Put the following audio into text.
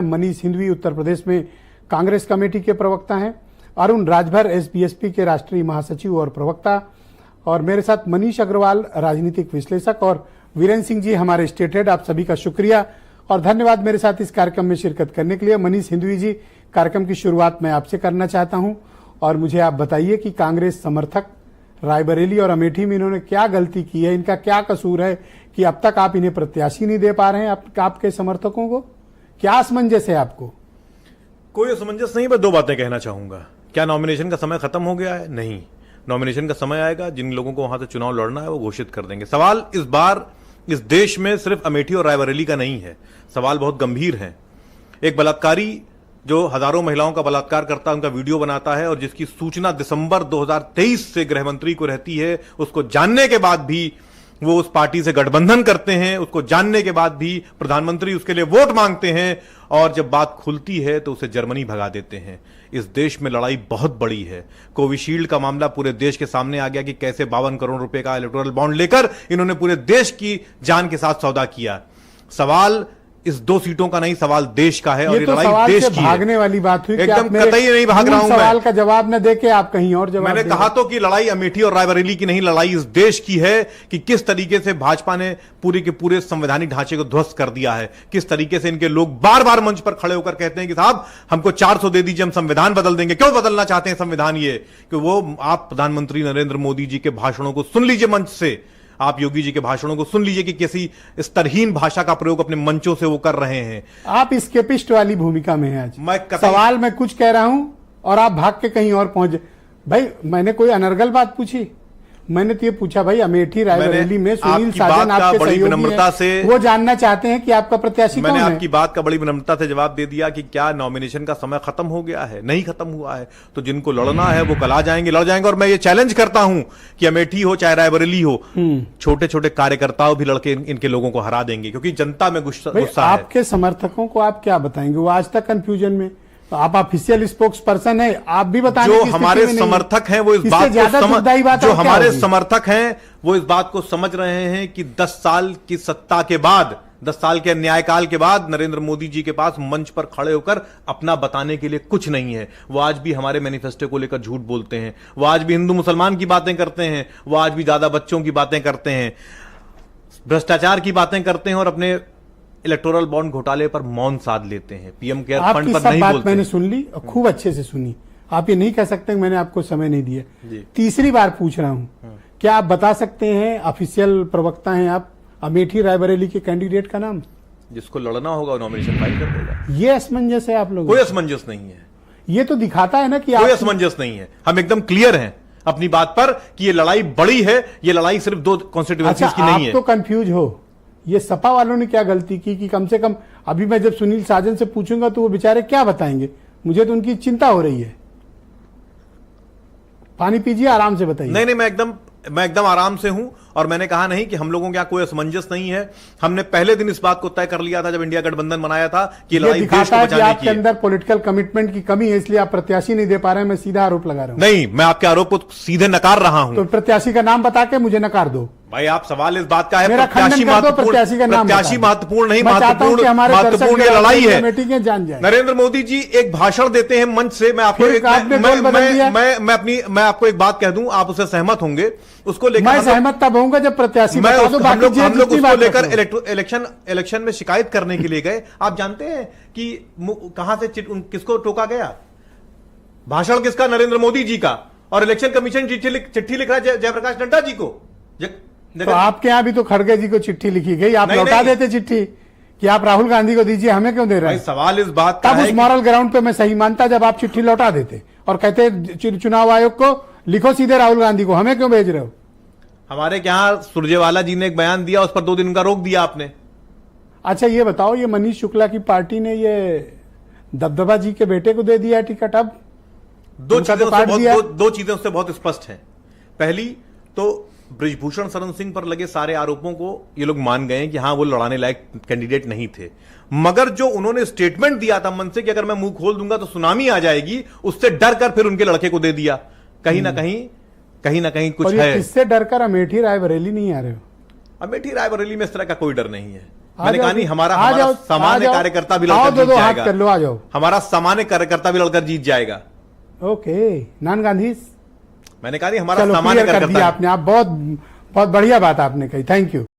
मनीष हिंदवी उत्तर प्रदेश में कांग्रेस कमेटी के प्रवक्ता हैं, अरुण राजभर एसबीएसपी के राष्ट्रीय महासचिव और प्रवक्ता, और मेरे साथ मनीष अग्रवाल राजनीतिक विश्लेषक और वीरेंद्र सिंह जी हमारे स्टेट हेड। आप सभी का शुक्रिया और धन्यवाद मेरे साथ इस कार्यक्रम में शिरकत करने के लिए। मनीष हिंदवी जी, कार्यक्रम की शुरुआत मैं आपसे करना चाहता हूं और मुझे आप बताइए कि कांग्रेस समर्थक रायबरेली और अमेठी में इन्होंने क्या गलती की है, इनका क्या कसूर है कि अब तक आप इन्हें प्रत्याशी नहीं दे पा रहे हैं आपके समर्थकों को? क्या असमंजस है आपको? कोई असमंजस नहीं, मैं दो बातें कहना चाहूंगा। क्या नॉमिनेशन का समय खत्म हो गया है? नहीं, नॉमिनेशन का समय आएगा, जिन लोगों को वहां से चुनाव लड़ना है वो घोषित कर देंगे। सवाल इस बार इस देश में सिर्फ अमेठी और रायबरेली का नहीं है, सवाल बहुत गंभीर है। एक बलात्कारी जो हजारों महिलाओं का बलात्कार करता है, उनका वीडियो बनाता है और जिसकी सूचना दिसंबर 2023 से गृह मंत्री को रहती है, उसको जानने के बाद भी वो उस पार्टी से गठबंधन करते हैं, उसको जानने के बाद भी प्रधानमंत्री उसके लिए वोट मांगते हैं और जब बात खुलती है तो उसे जर्मनी भगा देते हैं। इस देश में लड़ाई बहुत बड़ी है। कोविशील्ड का मामला पूरे देश के सामने आ गया कि कैसे 52 करोड़ रुपए का इलेक्टोरल बॉन्ड लेकर इन्होंने पूरे देश की जान के साथ सौदा किया। सवाल इस 2 सीटों का नहीं, सवाल देश का है और ये लड़ाई देश की है। भागने वाली बात हुई, एकदम कतई नहीं भाग रहा हूं मैं। सवाल का जवाब न देके आप कहीं और जवाब। मैंने कहा तो कि लड़ाई अमेठी और रायबरेली की नहीं, लड़ाई इस देश की है कि किस तरीके से भाजपा ने पूरे के पूरे संवैधानिक ढांचे को ध्वस्त कर दिया है। किस तरीके से इनके लोग बार बार मंच पर खड़े होकर कहते हैं कि साहब हमको 400 दे दीजिए, हम संविधान बदल देंगे। क्यों बदलना चाहते हैं संविधान? ये कि वो आप प्रधानमंत्री नरेंद्र मोदी जी के भाषणों को सुन लीजिए मंच से, आप योगी जी के भाषणों को सुन लीजिए कि कैसी स्तरहीन भाषा का प्रयोग अपने मंचों से वो कर रहे हैं। आप स्केपिस्ट वाली भूमिका में हैं आज। सवाल मैं कुछ कह रहा हूं और आप भाग के कहीं और पहुंच। भाई मैंने कोई अनर्गल बात पूछी? मैंने तो ये पूछा भाई अमेठी रायबरेली में सुनील साजन आपके बड़ी विनम्रता से वो जानना चाहते हैं कि आपका प्रत्याशी कौन है। मैंने आपकी बात का बड़ी विनम्रता से जवाब दे दिया कि क्या नॉमिनेशन का समय खत्म हो गया है? नहीं खत्म हुआ है। तो जिनको लड़ना है वो कल आ जाएंगे, लड़ जाएंगे। और मैं ये चैलेंज करता हूं कि अमेठी हो चाहे रायबरेली हो, छोटे छोटे कार्यकर्ताओ भी लड़के इनके लोगों को हरा देंगे, क्योंकि जनता में गुस्सा है। आपके समर्थकों को आप क्या बताएंगे? वो आज तक कंफ्यूजन में, आप ऑफिशियल स्पोक्स पर्सन है, आप भी बताएं। जो हमारे समर्थक हैं वो इस बात को समझ रहे हैं कि 10 साल की सत्ता के बाद, 10 साल के न्यायकाल के बाद नरेंद्र मोदी जी के पास मंच पर खड़े होकर अपना बताने के लिए कुछ नहीं है। वो आज भी हमारे मैनिफेस्टो को लेकर झूठ बोलते हैं, वो आज भी हिंदू मुसलमान की बातें करते हैं, वो आज भी ज्यादा बच्चों की बातें करते हैं, भ्रष्टाचार की बातें करते हैं और अपने इलेक्टोरल बॉन्ड घोटाले पर मौन साध लेते हैं। पीएम केयर फंड पर नहीं बोलते। मैंने सुन ली और खूब अच्छे से सुनी। आप ये नहीं कह सकते मैंने आपको समय नहीं दिया। तीसरी बार पूछ रहा हूं, क्या आप बता सकते हैं, ऑफिशियल प्रवक्ता हैं आप, अमेठी रायबरेली के कैंडिडेट का नाम? जिसको लड़ना होगा नॉमिनेशन फाइल कर देगा। ये असमंजस है आप लोगों? कोई असमंजस नहीं है। ये तो दिखाता है ना कि कोई असमंजस नहीं है। हम एकदम क्लियर हैं अपनी बात पर कि ये लड़ाई बड़ी है, ये लड़ाई सिर्फ 2 कॉन्स्टिट्यूएंसीज की नहीं है। आप तो कंफ्यूज हो, ये सपा वालों ने क्या गलती की कि कम से कम अभी मैं जब सुनील साजन से पूछूंगा तो वो बेचारे क्या बताएंगे? मुझे तो उनकी चिंता हो रही है। पानी पीजिए, आराम से बताइए। नहीं, मैं एकदम आराम से हूं और मैंने कहा नहीं कि हम लोगों के यहां कोई असमंजस नहीं है। हमने पहले दिन इस बात को तय कर लिया था जब इंडिया गठबंधन बनाया था कि लड़ाई देश को बचाने की है। आपके अंदर पॉलिटिकल कमिटमेंट की कमी है, इसलिए आप प्रत्याशी नहीं दे पा रहे हैं। मैं सीधा आरोप लगा रहा हूं। नहीं, मैं आपके आरोप को सीधे नकार रहा हूं। तो प्रत्याशी का नाम बता के मुझे नकार दो। भाई आप सवाल इस बात का है, प्रत्याशी महत्वपूर्ण नहीं, महत्वपूर्ण ये लड़ाई है। नरेंद्र मोदी जी एक भाषण देते हैं मंच से, मैं आपको मैं आपको एक बात कह दूं, आप उससे सहमत होंगे। उसको लेकर मैं सहमत तब होऊंगा जब प्रत्याशी हम लोग उसको लेकर इलेक्शन में शिकायत करने के लिए गए। आप जानते हैं कि कहां से किसको टोका गया? भाषण किसका? नरेंद्र मोदी जी का। और इलेक्शन कमीशन चिट्ठी लिख रहा है जयप्रकाश नड्डा जी को। तो आपके यहां भी तो खड़गे जी को चिट्ठी लिखी गई, आप लौटा देते चिट्ठी कि आप राहुल गांधी को दीजिए, हमें क्यों दे रहे हैं? सवाल इस बात का है, उस मॉरल ग्राउंड पे मैं सही मानता जब आप चिट्ठी लौटा देते और कहते चुनाव आयोग को लिखो सीधे राहुल गांधी को, हमें क्यों भेज रहे हो? हमारे यहां सुरजेवाला जी ने एक बयान दिया, उस पर 2 दिन का रोक दिया आपने। अच्छा ये बताओ, ये मनीष शुक्ला की पार्टी ने ये दबदबा जी के बेटे को दे दिया टिकट। अब 2 चीजें उससे बहुत स्पष्ट हैं। पहली तो बृजभूषण शरण सिंह पर लगे सारे आरोपों को ये लोग मान गए कि हां वो लड़ाने लायक कैंडिडेट नहीं थे, मगर जो उन्होंने स्टेटमेंट दिया था मन से कि अगर मैं मुंह खोल दूंगा तो सुनामी आ जाएगी, उससे डर कर फिर उनके लड़के को दे दिया। कहीं ना कहीं कुछ है। इससे डर कर अमेठी रायबरेली नहीं आ रहे हो? अमेठी रायबरेली में इस तरह का कोई डर नहीं है। मैंने कहा नहीं, हमारा आ जाओ, सामान्य आ जाओ। कार्यकर्ता भी आओ, लड़कर दो जीत हाथ जाएगा। कर लो, आ जाओ। हमारा सामान्य कार्यकर्ता भी लड़कर जीत जाएगा। Okay, non Gandhi. मैंने कहा नहीं, हमारा चलो सामान्य क्लियर कर दिया कार्यकर्ता आपने, आप बहुत बहुत बढ़िया बात आपने कही, थैंक यू।